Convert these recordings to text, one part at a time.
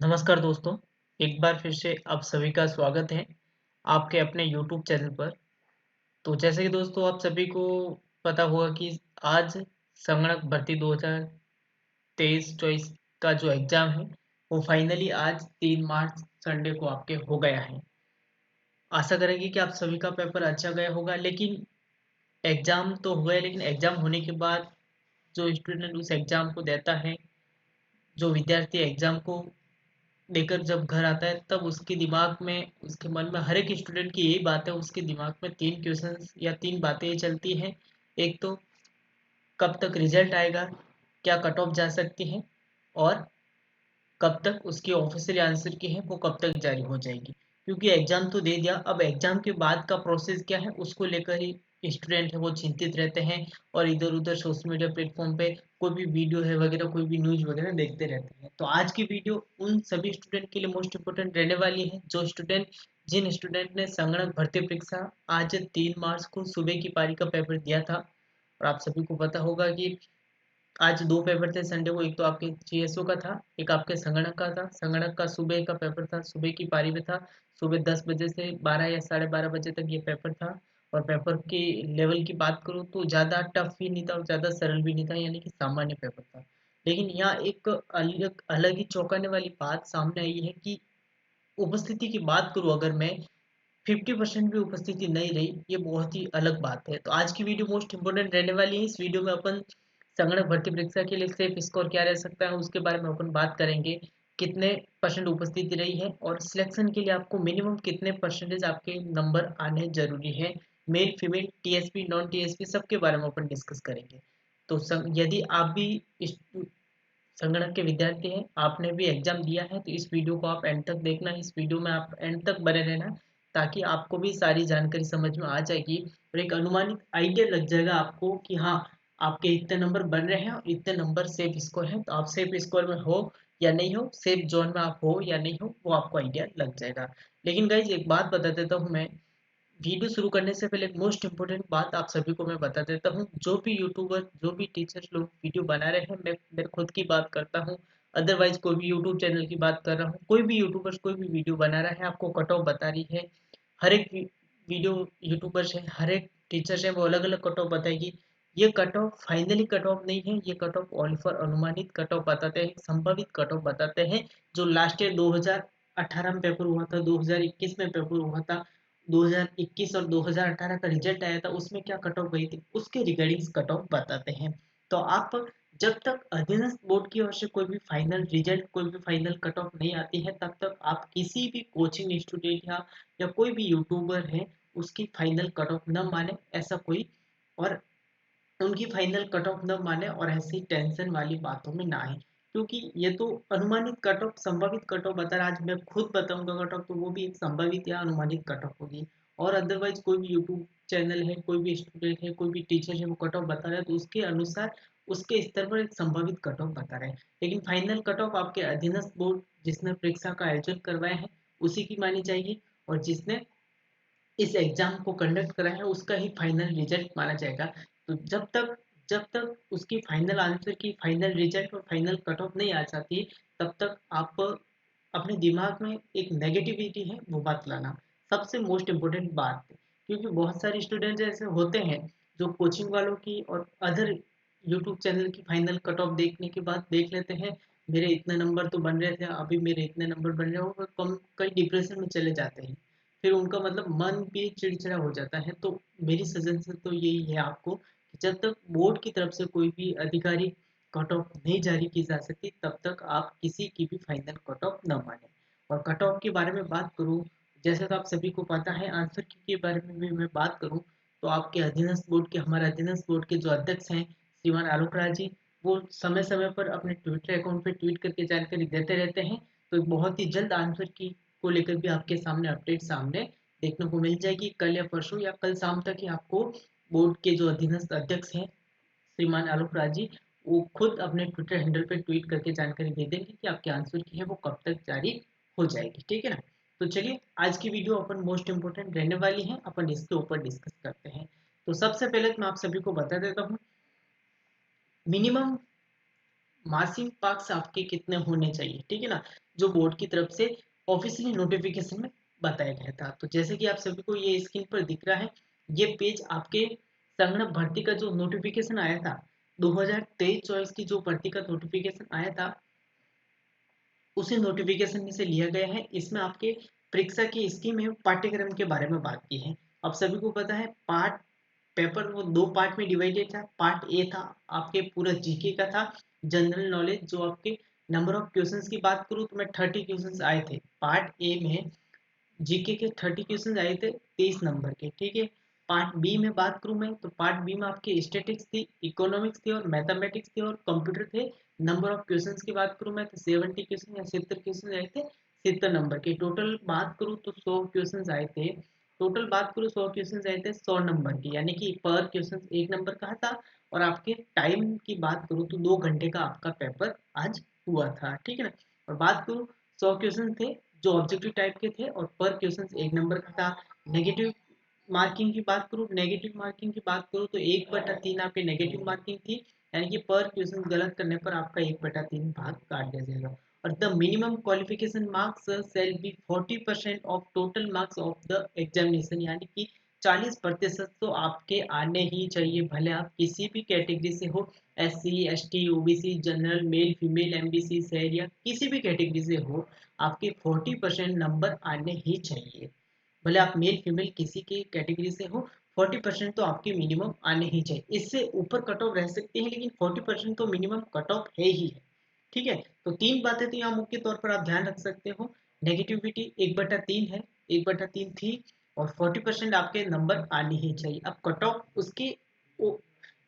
नमस्कार दोस्तों, एक बार फिर से आप सभी का स्वागत है आपके अपने यूट्यूब चैनल पर। तो जैसे कि दोस्तों आप सभी को पता होगा कि आज संगणक भर्ती 2023-24 का जो एग्ज़ाम है, वो फाइनली आज 3 मार्च संडे को आपके हो गया है। आशा करेंगे कि आप सभी का पेपर अच्छा गया होगा, लेकिन एग्ज़ाम तो हुआ है, लेकिन एग्ज़ाम होने के बाद जो स्टूडेंट उस एग्ज़ाम को देता है, जो विद्यार्थी एग्ज़ाम को देकर जब घर आता है तब उसके दिमाग में उसके मन में हर एक स्टूडेंट की यही बात है, उसके दिमाग में 3 क्वेश्चंस या 3 बातें ये चलती हैं। एक तो कब तक रिजल्ट आएगा? क्या कट ऑफ जा सकती है? और कब तक उसकी ऑफिशियल आंसर की है वो कब तक जारी हो जाएगी? क्योंकि एग्ज़ाम तो दे दिया, अब एग्ज़ाम के बाद का प्रोसेस क्या है उसको लेकर ही स्टूडेंट है वो चिंतित रहते हैं और इधर-उधर सोशल मीडिया प्लेटफ़ॉर्म पे कोई भी वीडियो है वगैरह, कोई भी न्यूज़ वगैरह देखते रहते हैं। तो आज की वीडियो उन सभी स्टूडेंट के लिए मोस्ट इम्पोर्टेंट रहने वाली है, जो स्टूडेंट जिन स्टूडेंट ने संगणक भर्ती परीक्षा आज 3 मार्च को सुबह की पारी का पेपर दिया था। और आप सभी को पता होगा कि आज 2 पेपर थे संडे को, एक तो आपके जीएसओ का था, एक आपके संगणक का था। संगणक का सुबह का पेपर था, सुबह की पारी में था। सुबह 10 बजे से 12 या साढ़े 12 बजे तक ये पेपर था। और पेपर की लेवल की बात करूँ तो ज़्यादा टफ भी नहीं था और ज़्यादा सरल भी नहीं था, यानी कि सामान्य पेपर था। लेकिन यहाँ एक अलग अलग ही चौंकाने वाली बात सामने आई है कि उपस्थिति की बात करूँ अगर मैं, 50% भी उपस्थिति नहीं रही, ये बहुत ही अलग बात है। तो आज की वीडियो मोस्ट इम्पोर्टेंट रहने वाली है। इस वीडियो में अपन संगणक भर्ती परीक्षा के लिए सेफ स्कोर क्या रह सकता है उसके बारे में अपन बात करेंगे। कितने परसेंट उपस्थिति रही है और सिलेक्शन के लिए आपको मिनिमम कितने परसेंटेज आपके नंबर आने जरूरी है। Male, female, TSP, non TSP सबके बारे में अपन डिस्कस करेंगे। तो यदि आप भी इस संगणक के विद्यार्थी हैं, आपने भी एग्जाम दिया है, तो इस वीडियो को आप एंड तक देखना। इस वीडियो में आप एंड तक बने रहना, ताकि आपको भी सारी जानकारी समझ में आ जाएगी और एक अनुमानित आइडिया लग जाएगा आपको कि हाँ, आपके इतने नंबर बन रहे हैं और इतने नंबर सेफ स्कोर है। तो आप सेफ स्कोर में हो या नहीं हो, सेफ जोन में आप हो या नहीं हो, वो आपको आइडिया लग जाएगा। लेकिन गाइज एक बात बता देता हूँ मैं, वीडियो शुरू करने से पहले एक मोस्ट इम्पोर्टेंट बात आप सभी को मैं बता देता हूँ। जो भी यूट्यूबर, जो भी टीचर्स लोग वीडियो बना रहे हैं, मैं खुद की बात करता हूँ, अदरवाइज कोई भी यूट्यूब चैनल की बात कर रहा हूँ, कोई भी यूट्यूबर्स कोई भी वीडियो बना रहा है आपको कट ऑफ बता रही है। हर एक वीडियो यूट्यूबर्स है, हर एक टीचर्स है, वो अलग अलग कट ऑफ बताएगी। ये cut off finally cut off नहीं है, ये कट ऑफ ऑल फॉर अनुमानित कट ऑफ बताते हैं, संभावित कट ऑफ बताते हैं। जो लास्ट ईयर 2018 में पेपर हुआ था, 2021 में पेपर हुआ था, 2021 और 2018 का रिजल्ट आया था, उसमें क्या कट ऑफ गई थी उसके रिगार्डिंग कट ऑफ बताते हैं। तो आप जब तक अधीनस्थ बोर्ड की ओर से कोई भी फाइनल रिजल्ट, कोई भी फाइनल कट ऑफ नहीं आती है, तब तक आप किसी भी कोचिंग इंस्टीट्यूट या कोई भी यूट्यूबर है उसकी फाइनल कट ऑफ न माने, ऐसा कोई और उनकी फाइनल कट ऑफ न माने और ऐसी टेंशन वाली बातों में ना आए। क्योंकि ये तो अनुमानित कट ऑफ, संभावित कट ऑफ बता रहा, आज मैं खुद बताऊंगा कट ऑफ, तो वो भी एक संभावित या अनुमानित कट ऑफ होगी। और अदरवाइज कोई भी यूट्यूब चैनल है, कोई भी स्टूडेंट है, कोई भी टीचर है, वो कट ऑफ बता रहा है तो उसके अनुसार उसके स्तर पर एक संभावित कट ऑफ बता रहे हैं। लेकिन फाइनल कट ऑफ आपके अधीनस्थ बोर्ड जिसने परीक्षा का आयोजन करवाया है उसी की मानी जाएगी, और जिसने इस एग्जाम को कंडक्ट करा है उसका ही फाइनल रिजल्ट माना जाएगा। तो जब तक उसकी फाइनल आंसर की फाइनल रिजल्ट और फाइनल कट ऑफ नहीं आ जाती, तब तक आप अपने दिमाग में एक नेगेटिविटी है वो मत लाना, सबसे मोस्ट इम्पोर्टेंट बात। क्योंकि बहुत सारे स्टूडेंट ऐसे होते हैं जो कोचिंग वालों की और अदर यूट्यूब चैनल की फाइनल कट ऑफ देखने के बाद देख लेते हैं, मेरे इतने नंबर तो बन रहे थे, अभी मेरे इतने नंबर बन रहे हो, कम कई डिप्रेशन में चले जाते हैं। फिर उनका मतलब मन भी चिड़चिड़ा हो जाता है। तो मेरी सजेशन तो यही है आपको कि जब तक बोर्ड की तरफ से कोई भी आधिकारिक कट ऑफ नहीं जारी की जा सकती, तब तक आप किसी की भी फाइनल कट ऑफ न माने। और कट ऑफ के बारे में बात करूँ, जैसे तो आप सभी को पता है, आंसर की के बारे में भी मैं बात करूँ तो आपके अधीनस्थ बोर्ड के, हमारे अधीनस्थ बोर्ड के जो अध्यक्ष हैं श्रीमान आलोक राज जी, वो समय समय पर अपने ट्विटर अकाउंट पे ट्वीट करके जानकारी देते रहते हैं। तो बहुत ही जल्द आंसर की को लेकर भी आपके सामने अपडेट सामने देखने को मिल जाएगी। कल या परसों या कल शाम तक ही आपको बोर्ड के जो अधीनस्थ अध्यक्ष हैं श्रीमान आलोक राज जी, वो खुद अपने ट्विटर हैंडल पे ट्वीट करके जानकारी दे देंगे कि आपके आंसर की है वो कब तक जारी हो जाएगी। ठीक है ना? तो चलिए, आज की वीडियो अपन मोस्ट इंपोर्टेंट रहने वाली है, अपन इसके ऊपर डिस्कस करते हैं। तो सबसे पहले तो मैं आप सभी को बता देता हूँ, मिनिमम मार्क्सिंग मार्क्स आपके कितने होने चाहिए, ठीक है ना, जो बोर्ड की तरफ से ऑफिशियली नोटिफिकेशन में बताया गया था। तो जैसे कि आप सभी को ये स्क्रीन पर दिख रहा है, ये पेज आपके संगणक भर्ती का जो नोटिफिकेशन आया था, 2023-24 की जो भर्ती का नोटिफिकेशन आया था, उसी नोटिफिकेशन में से लिया गया है। इसमें आपके परीक्षा की स्कीम एवं पाठ्यक्रम के बारे में बात की है। आप सभी को पता है, पार्ट पेपर वो दो पार्ट में डिवाइडेड था। पार्ट ए था आपके पूरा जीके का था, जनरल नॉलेज, जो आपके नंबर ऑफ क्वेश्चंस की बात करूँ तो मैं 30 क्वेश्चंस आए थे पार्ट ए में। जीके के 30 क्वेश्चन आए थे 23 नंबर के, ठीक है। पार्ट बी में बात करूं मैं, तो पार्ट बी में आपके स्टैटिक्स थी, इकोनॉमिक्स थी और मैथमेटिक्स थी और कंप्यूटर थे। नंबर ऑफ क्वेश्चंस की बात करूं मैं, तो 70 क्वेश्चन या 70 क्वेश्चन आए थे 70 नंबर के। टोटल बात करूं तो 100 क्वेश्चन आए थे। टोटल बात करूं 100 क्वेश्चन आए थे 100 नंबर के, यानी कि पर क्वेश्चन 1 नंबर का था। और आपके टाइम की बात करूं तो 2 घंटे का आपका पेपर आज हुआ था, ठीक है ना। और बात करूं, 100 क्वेश्चन थे जो ऑब्जेक्टिव टाइप के थे और पर क्वेश्चन 1 नंबर का था। नेगेटिव मार्किंग की बात करूँ, नेगेटिव मार्किंग की बात करूँ तो 1/3 आपके नेगेटिव मार्किंग थी, यानी कि पर क्वेश्चन गलत करने पर आपका 1/3 भाग काट दिया जाएगा। और the minimum qualification marks shall be 40% of total marks of the examination, यानी कि 40% तो आपके आने ही चाहिए, भले आप किसी भी कैटेगरी से हो, SC ST OBC general male female MBC शहर या किसी भी कैटेगरी से हो, आपके 40% नंबर आने ही चाहिए। भले आप मेल फीमेल किसी की कैटेगरी से हो, 40% तो आपके मिनिमम आने ही चाहिए। इससे ऊपर कट ऑफ रह सकते हैं, लेकिन 40% तो मिनिमम कट ऑफ है ही है, ठीक है। तो 3 बातें तो यहाँ मुख्य तौर पर आप ध्यान रख सकते हो। नेगेटिविटी 1/3 है, 1/3 थी, और 40% आपके नंबर आने ही चाहिए। अब कट ऑफ उसके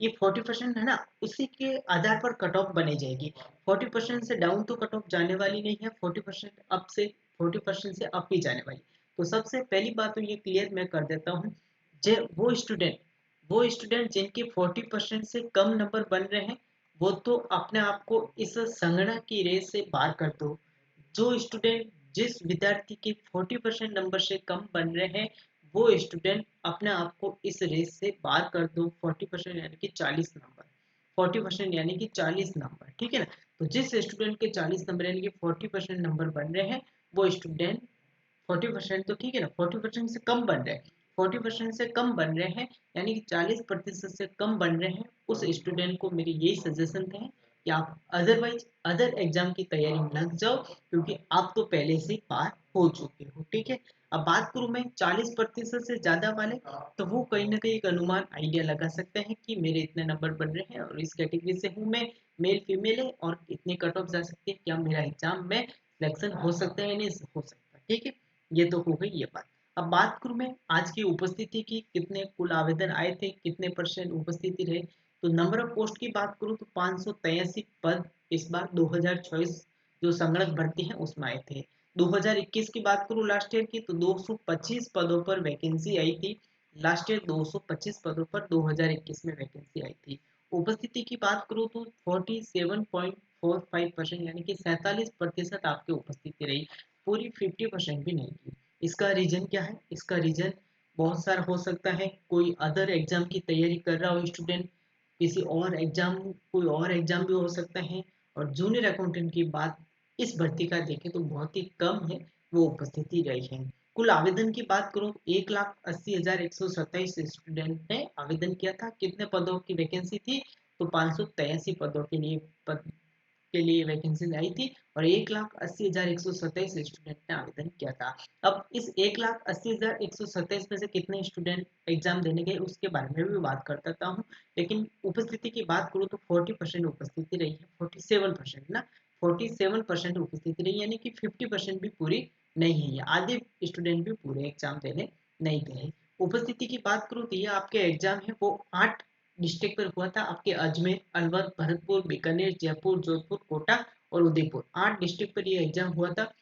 ये 40% है ना, उसी के आधार पर कट ऑफ बनी जाएगी। 40% से डाउन तो कट ऑफ जाने वाली नहीं है, 40% अप से 40% से अप ही जाने वाली। तो सबसे पहली बात तो ये क्लियर मैं कर देता हूँ, जे वो स्टूडेंट जिनके 40% से कम नंबर बन रहे हैं, वो तो अपने आप को इस संगणक की रेस से बाहर कर दो। जो स्टूडेंट जिस विद्यार्थी के 40% नंबर से कम बन रहे हैं, वो स्टूडेंट अपने आप को इस रेस से बाहर कर दो। 40% यानी कि 40 नंबर, 40% यानी कि 40 नंबर, ठीक है ना। तो जिस स्टूडेंट के 40 नंबर यानी कि 40% नंबर बन रहे हैं, वो स्टूडेंट 40% तो ठीक है ना, 40% से कम बन रहे हैं, 40% से कम बन रहे हैं, यानी कि 40% से कम बन रहे हैं, उस स्टूडेंट को मेरी यही सजेशन है कि आप अदरवाइज अदर एग्जाम की तैयारी में लग जाओ, क्योंकि आप तो पहले से पार हो चुके हो, ठीक है। अब बात करूं मैं 40% से ज्यादा वाले, तो वो कहीं ना कहीं एक अनुमान आइडिया लगा सकते हैं कि मेरे इतने नंबर बन रहे हैं और इस कैटेगरी से हूँ मैं, मेल फीमेल है, और इतने कट ऑफ जा सकते हैं, क्या मेरा एग्जाम में सिलेक्शन हो सकता है या नहीं हो सकता, ठीक है। ये तो हो गई ये बात। अब बात करूं मैं आज की उपस्थिति की, कितने कुल आवेदन आए थे, कितने परसेंट उपस्थिति रहे। तो नंबर ऑफ पोस्ट की बात करूं तो 583 पद इस बार 2024 जो संगणक भर्ती है उसमें आए थे। 2021 की बात करूं लास्ट ईयर की, तो 225 पदों पर वैकेंसी आई थी। लास्ट ईयर 225 पदों पर 2021 में वैकेंसी आई थी। उपस्थिति की बात करूं तो 47.45% यानी कि 47% आपकी उपस्थिति रही, पूरी 50% भी नहीं की। इसका रीजन क्या है? इसका रीजन बहुत सारा हो सकता है। कोई अदर एग्जाम की तैयारी कर रहा हो स्टूडेंट, किसी और एग्जाम, कोई और एग्जाम भी हो सकता है। और जूनियर अकाउंटेंट की बात इस भर्ती का देखें तो बहुत ही कम है, वो उपस्थिति रही है। कुल आवेदन की बात करूं तो 1,80,127 स्टूडेंट ने आवेदन किया था। कितने पदों की वैकेंसी थी? तो 583 पदों के लिए वैकेंसी आई थी, और 1,80,127 स्टूडेंट ने आवेदन किया था। अब इस 1,80,127 में से कितने स्टूडेंट एग्जाम देने गए उसके बारे में भी बात कर सकता हूँ। लेकिन उपस्थिति की बात करूँ तो 40% उपस्थिति रही है, 47% ना, 47% उपस्थिति रही, यानी कि 50% भी पूरी नहीं है, आधे स्टूडेंट भी पूरे एग्जाम देने नहीं गए। उपस्थिति की बात करूँ तो ये आपके एग्जाम है वो 8 डिस्ट्रिक्ट पर हुआ था, आपके अजमेर, अलवर, भरतपुर, बीकानेर, जयपुर, जोधपुर, कोटा और उदयपुर, 8 डिस्ट्रिक्ट पर ये एग्जाम हुआ था।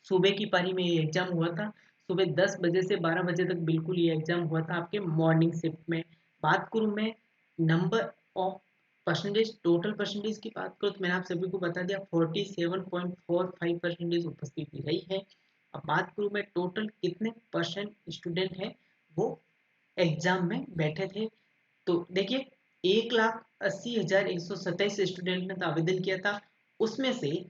सुबह की पारी में ये एग्जाम हुआ था, सुबह 10 बजे से 12 बजे तक बिल्कुल ये एग्जाम हुआ था आपके मॉर्निंग शिफ्ट में। बात करूं मैं number of percentage, total percentage की बात करूं तो मैंने आप सभी को बता दिया 47.45% उपस्थिति रही है। अब बात करूं मैं टोटल कितने परसेंट स्टूडेंट हैं वो एग्जाम में बैठे थे, तो देखिए 1,80,127 स्टूडेंट ने तो आवेदन किया था। उसमें से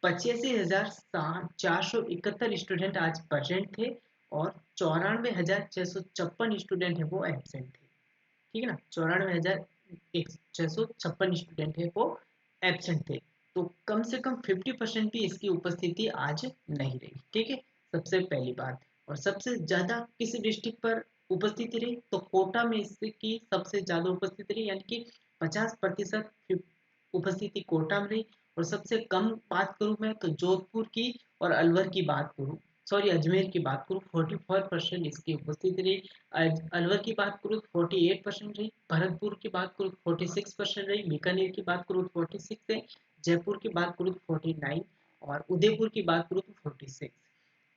85,471 स्टूडेंट आज प्रेजेंट थे और 94,656 स्टूडेंट है वो एब्सेंट थे। ठीक है ना, 94,656 स्टूडेंट है वो एब्सेंट थे। तो कम से कम 50% भी इसकी उपस्थिति आज नहीं रही। ठीक है, सबसे पहली बात। और सबसे ज्यादा किस डिस्ट्रिक्ट पर उपस्थिति रही, तो कोटा में इसकी सबसे ज्यादा उपस्थिति रही, यानी कि 50% उपस्थिति कोटा में रही। और सबसे कम बात करूं मैं तो जोधपुर की और अलवर की बात करूं, सॉरी अजमेर की बात करूं, 44% इसकी उपस्थिति रही। अलवर की बात करूँ तो 48% रही, भरतपुर की बात करूँ तो 46% रही, बीकानेर की बात करूँ तो 46 है, जयपुर की बात करूँ तो 49 और उदयपुर की बात करूँ तो 46।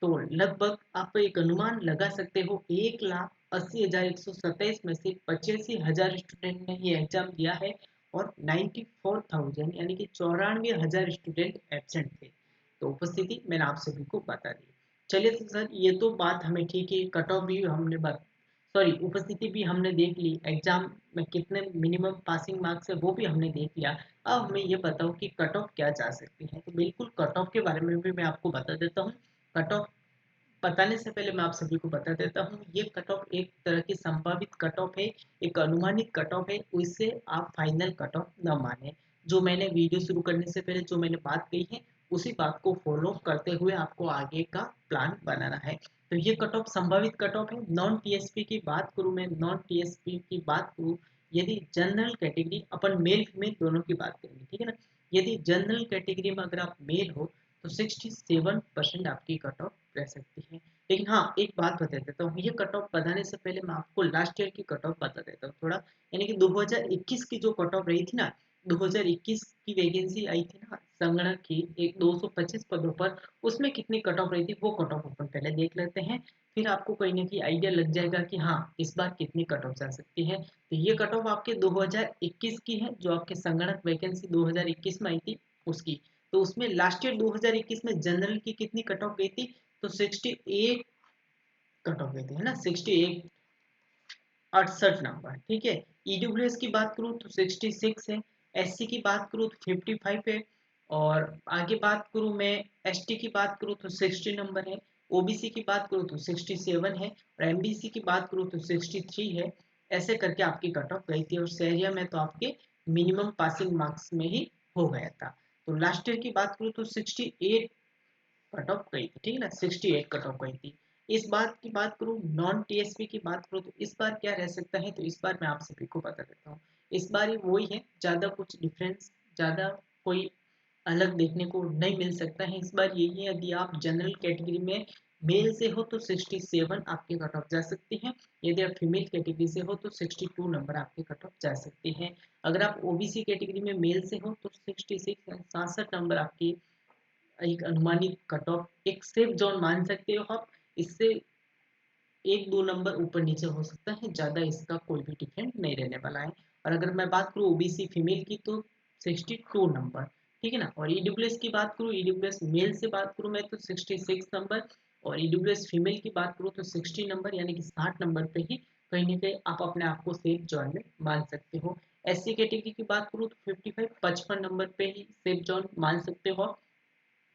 तो लगभग आप एक अनुमान लगा सकते हो 1,80,127 में से 85,000 स्टूडेंट ने ये एग्जाम दिया है और 94,000 यानी कि 94,000 स्टूडेंट एब्सेंट थे। तो उपस्थिति मैंने आप सभी को बता दी। चलिए तो सर ये तो बात हमें ठीक है, कट ऑफ भी हमने बात, सॉरी उपस्थिति भी हमने देख ली, एग्जाम में कितने मिनिमम पासिंग मार्क्स है वो भी हमने देख लिया। अब हमें ये बताओ कि कट ऑफ क्या जा सकती है। तो बिल्कुल कट ऑफ के बारे में भी मैं आपको बता देता हूँ। कट ऑफ बताने से पहले मैं आप सभी को बता देता हूँ, ये कट ऑफ एक तरह की संभावित कट ऑफ है, एक अनुमानित कट ऑफ है, उससे आप फाइनल कट ऑफ न माने। जो मैंने वीडियो शुरू करने से पहले जो मैंने बात कही है उसी बात को फॉलो करते हुए आपको आगे का प्लान बनाना है। तो ये कट ऑफ संभावित कट ऑफ है। नॉन टीएसपी की बात करूँ, मैं नॉन टीएसपी की बात करूँ, यदि जनरल कैटेगरी, अपन मेल फीमेल दोनों की बात करेंगे, ठीक है ना। यदि जनरल कैटेगरी में अगर आप मेल हो तो 67% आपकी कट ऑफ रह सकती है। लेकिन हाँ, एक बात बता देता हूँ, ये कट ऑफ बताने से पहले मैं आपको लास्ट ईयर की कट ऑफ बता देता हूँ थोड़ा। यानी कि 2021 की जो कट ऑफ रही थी ना, 2021 की वैकेंसी आई थी ना संगणक की, एक 225 पदों पर, उसमें कितनी कट ऑफ रही थी वो कट ऑफ अपन पहले देख लेते हैं। फिर आपको कहीं ना कहीं आइडिया लग जाएगा कि हाँ इस बार कितनी कट ऑफ जा सकती है। तो ये कट ऑफ आपके 2021 की है, जो आपके संगणक वैकेंसी 2021 में आई थी उसकी। तो उसमें लास्ट ईयर 2021 में जनरल की कितनी कट ऑफ गई थी, तो 68 कट ऑफ गई थी, है ना, 68, 68 नंबर। ठीक है। ईडब्ल्यूएस की बात करूँ तो 66 है, एससी की बात करूँ तो 55 है, और आगे बात करूँ मैं एसटी की बात करूँ तो 60 नंबर है, ओबीसी की बात करूँ तो 67 है, और एमबीसी की बात करूँ तो 63 है। ऐसे करके आपकी कट ऑफ गई थी, और सहरिया में तो आपके मिनिमम पासिंग मार्क्स में ही हो गया था। तो लास्ट ईयर की बात करूँ तो 68 कट ऑफ गई थी, ठीक है ना, 68 कट ऑफ गई थी। इस बार की बात करूँ, नॉन टीएसपी की बात करूँ, तो इस बार क्या रह सकता है, तो इस बार मैं आप सभी को बता देता हूँ। इस बार ही वही है, ज़्यादा कुछ डिफरेंस, ज़्यादा कोई अलग देखने को नहीं मिल सकता है। इस बार यही है, यदि आप जनरल कैटेगरी में मेल से हो तो 67 आपकी कट ऑफ जा सकती है। यदि आप फीमेल कैटेगरी से हो तो 62 नंबर आपकी कट ऑफ जा सकती है। अगर आप ओबीसी कैटेगरी में मेल से हो तो 66 67 नंबर आपकी एक अनुमानित कट ऑफ, एक सेफ जोन मान सकते हो आप। इससे एक दो नंबर ऊपर नीचे हो सकता है, ज्यादा इसका कोई भी डिफरेंस नहीं रहने वाला है। और अगर मैं बात करूँ ओबीसी फीमेल की तो 62 नंबर, ठीक है ना। और ईडब्ल्यूएस की बात करूँ, ईडब्ल्यूएस मेल से बात करूँ मैं तो 66 नंबर, और ईडब्ल्यूएस फीमेल की बात करूँ तो 60 नंबर, यानी कि 60 नंबर पे ही कहीं ना कहीं आप अपने आप को सेफ जोन में मान सकते हो। एससी कैटेगरी की बात करूँ तो 55 55 नंबर पे ही सेफ जोन मान सकते हो।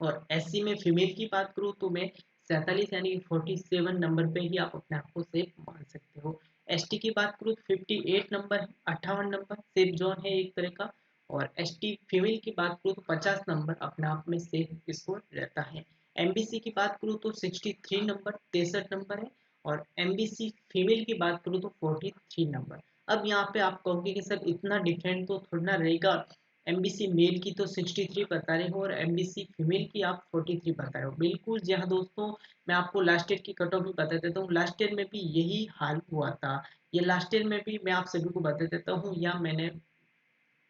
और एससी में फीमेल की बात करूँ तो मैं 47 यानी कि 47 नंबर पे ही आप अपने आप को सेफ मान सकते हो। एसटी की बात करूँ तो 58 नंबर है, 58 नंबर सेफ जोन है एक तरह का। और एसटी फीमेल की बात करूँ तो 50 नंबर अपने आप में सेफ स्कोर रहता है। एमबीसी की बात करूँ तो 63 नंबर, 63 नंबर है। और एमबीसी फीमेल की बात करूँ तो 43 नंबर। अब यहाँ पे आप कहोगे कि सर इतना डिफरेंट तो थोड़ा ना रहेगा, एमबीसी मेल की तो 63 बता रहे हो और एमबीसी फीमेल की आप 43 बता रहे हो। बिल्कुल जी हाँ दोस्तों, मैं आपको लास्ट ईयर की कट ऑफ भी बता देता हूँ। लास्ट ईयर में भी यही हाल हुआ था। ये लास्ट ईयर में भी मैं आप सभी को बता देता हूँ, या मैंने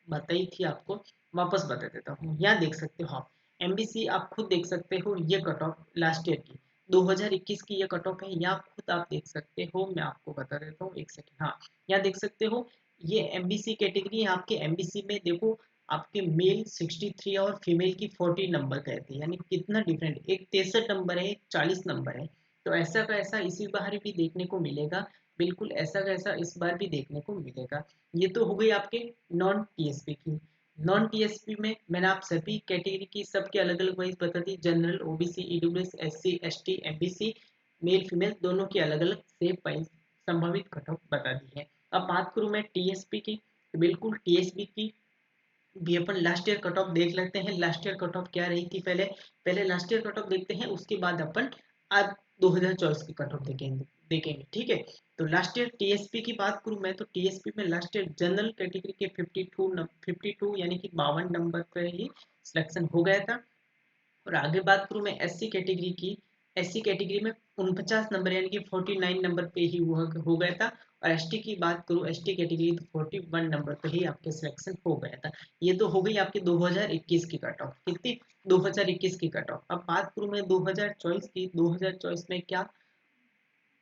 बताई थी आपको, वापस बता देता हूँ। यहाँ देख सकते हो आप, एमबीसी आप खुद देख सकते हो, ये कट ऑफ लास्ट ईयर की 2021 की ये कट ऑफ है, यहाँ खुद आप देख सकते हो। मैं आपको बता देता हूँ, एक सेकंड, हाँ यहाँ देख सकते हो, ये एमबीसी कैटेगरी है। आपके एमबीसी में देखो, आपके मेल 63 और फीमेल की 40 नंबर कहते हैं, यानी कितना डिफरेंट, एक 63 नंबर है, एक 40 नंबर है। तो ऐसा का ऐसा इसी बार भी देखने को मिलेगा। बिल्कुल ऐसा कैसा इस बार भी देखने को मिलेगा। ये तो हो गई आपके नॉन टीएसपी की। नॉन टीएसपी में मैंने आप सभी कैटेगरी की सबके अलग अलग वाइज बता दी। General, OBC, EWS, SC, ST, MBC, male female दोनों की अलग अलग सेम वाइज संभावित कट ऑफ बता दी है। अब बात करूं मैं टीएसपी की, तो बिल्कुल टीएसपी की भी अपन लास्ट ईयर कट ऑफ देख लेते हैं। लास्ट ईयर कट ऑफ क्या रही थी, पहले पहले लास्ट ईयर कट ऑफ देखते हैं, उसके बाद अपन अब 2024 की कट ऑफ देखेंगे ठीक है। तो लास्ट ईयर टीएसपी की बात करूं मैं, तो टीएसपी में लास्ट ईयर जनरल कैटेगरी के 52 यानी कि 52 नंबर पर ही सिलेक्शन हो गया था। और आगे बात करूं मैं एससी कैटेगरी की, एससी कैटेगरी में 49 नंबर यानी कि 49 नंबर पे ही हो गया था। और एसटी की बात करूं, एसटी कैटेगरी तो 41 नंबर पे ही आपके सिलेक्शन हो गया था। ये तो हो गई आपकी 2021 की कट ऑफ। कितनी? 2021 की कट ऑफ। अब बात करूं मैं 2024 की, 2024 में क्या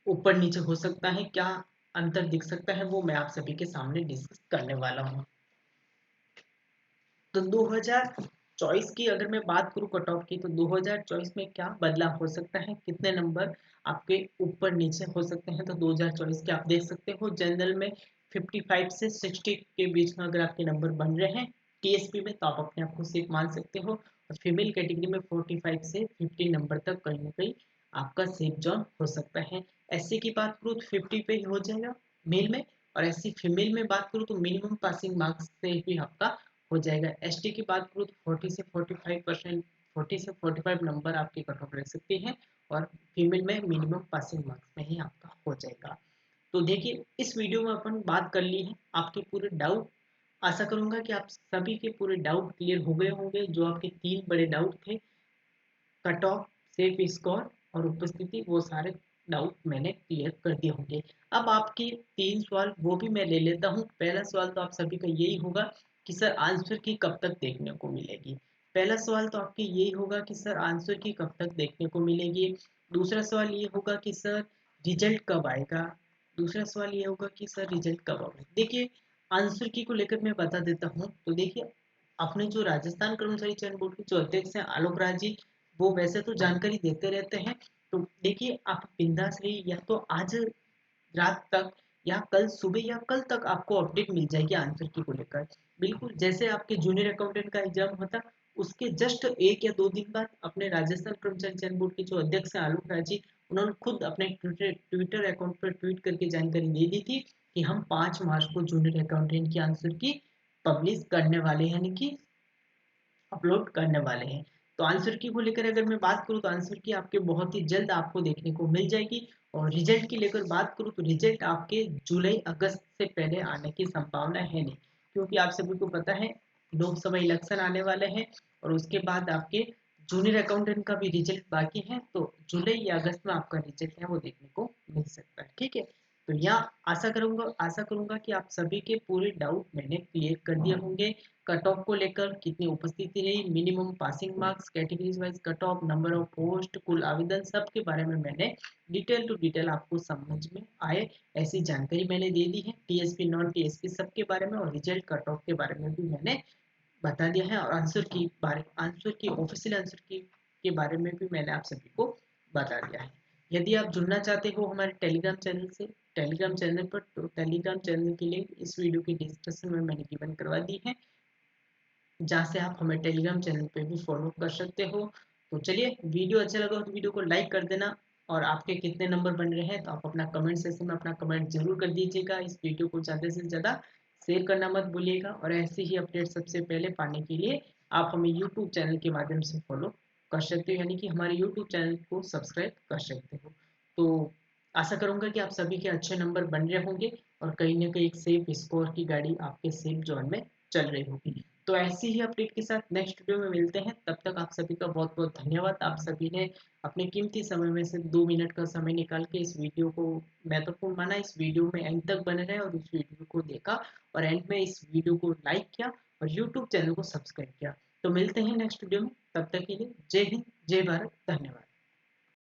ऊपर नीचे हो सकता है, क्या अंतर दिख सकता है, वो मैं आप सभी के सामने डिस्कस करने वाला हूँ। तो 2024 की अगर मैं बात करूं कट ऑफ की, तो 2024 में क्या बदलाव हो सकता है, कितने नंबर आपके ऊपर नीचे हो सकते हैं। तो 2024 के आप देख सकते हो जनरल में 55 से 60 के बीच में अगर आपके नंबर बन रहे हैं टीएसपी में, तो आप अपने आप को सेफ मान सकते हो। और फीमेल कैटेगरी में 45 से 50 नंबर तक कहीं ना कहीं आपका सेफ जोन हो सकता है। एससी की बात करूँ तो 50 पे ही हो जाएगा मेल में। और एससी फीमेल में बात करूँ तो मिनिमम पासिंग मार्क्स से ही आपका हो जाएगा। एसटी की बात करूँ तो 40 से 45%, 40 से 45 नंबर आपकी कट ऑफ रह सकती है। और फीमेल में मिनिमम पासिंग मार्क्स में ही आपका हो जाएगा। तो देखिए इस वीडियो में अपन बात कर ली है आपके पूरे डाउट। आशा करूंगा कि आप सभी के पूरे डाउट क्लियर हो गए होंगे। जो आपके 3 बड़े डाउट थे, कट ऑफ, सेफ स्कोर और उपस्थिति, वो सारे डाउट मैंने क्लियर कर दिए होंगे। अब आपके 3 सवाल वो भी मैं ले लेता हूँ। पहला सवाल तो आप सभी का यही होगा कि सर आंसर की कब तक देखने को मिलेगी। पहला सवाल तो आपके यही होगा कि सर आंसर की कब तक देखने को मिलेगी। दूसरा सवाल ये होगा कि सर रिजल्ट कब आएगा। दूसरा सवाल ये होगा कि सर रिजल्ट कब आएगा। देखिए आंसर की को लेकर मैं बता देता हूँ। तो देखिए अपने जो राजस्थान कर्मचारी चयन बोर्ड के जो अध्यक्ष हैं आलोक राज जी, वो वैसे तो जानकारी देते रहते हैं। तो देखिए आप बिंदास रहिए, या तो आज रात तक या कल सुबह या कल तक आपको अपडेट मिल जाएगी आंसर की को लेकर। बिल्कुल जैसे आपके जूनियर अकाउंटेंट का एग्जाम होता, उसके जस्ट 1 या 2 दिन बाद अपने राजस्थान कर्मचारी चयन बोर्ड के जो अध्यक्ष हैं आलोक राज जी, उन्होंने खुद अपने ट्विटर अकाउंट पर ट्वीट करके जानकारी दे दी थी कि हम 5 मार्च को जूनियर अकाउंटेंट की आंसर की पब्लिश करने वाले हैं, यानी कि अपलोड करने वाले हैं। तो आंसर की को लेकर अगर मैं बात करूं, तो आंसर की आपके बहुत ही जल्द आपको देखने को मिल जाएगी। और रिजल्ट की लेकर बात करूं, तो रिजल्ट आपके जुलाई अगस्त से पहले आने की संभावना है नहीं, क्योंकि आप सभी को पता है लोकसभा इलेक्शन आने वाले हैं। और उसके बाद आपके जूनियर अकाउंटेंट का भी रिजल्ट बाकी है। तो जुलाई या अगस्त में आपका रिजल्ट है वो देखने को मिल सकता है ठीक है। तो यहाँ आशा करूंगा कि आप सभी के पूरे डाउट मैंने क्लियर कर दिए होंगे। कट ऑफ को लेकर कितनी उपस्थिति रही, minimum passing marks, categories wise cut off, number of post, कुल आवेदन, सब के बारे में मैंने डिटेल टू डिटेल आपको समझ में आए ऐसी जानकारी मैंने दे दी है। टीएसपी नॉन टीएसपी सब के बारे में और रिजल्ट कट ऑफ के बारे में भी मैंने बता दिया है। और आंसर की ऑफिशियल आंसर की के बारे में भी मैंने आप सभी को बता दिया है। यदि आप जुड़ना चाहते हो हमारे टेलीग्राम चैनल से, टेलीग्राम चैनल पर, तो टेलीग्राम चैनल की लिंक इस वीडियो की डिस्क्रिप्शन में मैंने गिवन करवा दी है, जहाँ से आप हमें टेलीग्राम चैनल पे भी फॉलो कर सकते हो। तो चलिए वीडियो अच्छा लगा तो वीडियो को लाइक कर देना। और आपके कितने नंबर बन रहे हैं तो आप अपना कमेंट सेक्शन में अपना कमेंट जरूर कर दीजिएगा। इस वीडियो को ज़्यादा से ज़्यादा शेयर करना मत भूलिएगा। और ऐसे ही अपडेट सबसे पहले पाने के लिए आप हमें यूट्यूब चैनल के माध्यम से फॉलो कर सकते हो, यानी कि हमारे यूट्यूब चैनल को सब्सक्राइब कर सकते हो। तो आशा करूंगा कि आप सभी के अच्छे नंबर बन रहे होंगे और कहीं ना कहीं एक सेफ स्कोर की गाड़ी आपके सेफ जोन में चल रही होगी। तो ऐसी ही अपडेट के साथ नेक्स्ट वीडियो में मिलते हैं। तब तक आप सभी का बहुत बहुत धन्यवाद। आप सभी ने अपने कीमती समय में से 2 मिनट का समय निकाल के इस वीडियो को महत्वपूर्ण माना, इस वीडियो में एंड तक बने रहे और इस वीडियो को देखा और एंड में इस वीडियो को लाइक किया और यूट्यूब चैनल को सब्सक्राइब किया। तो मिलते हैं नेक्स्ट वीडियो में, तब तक के लिए जय हिंद, जय भारत, धन्यवाद।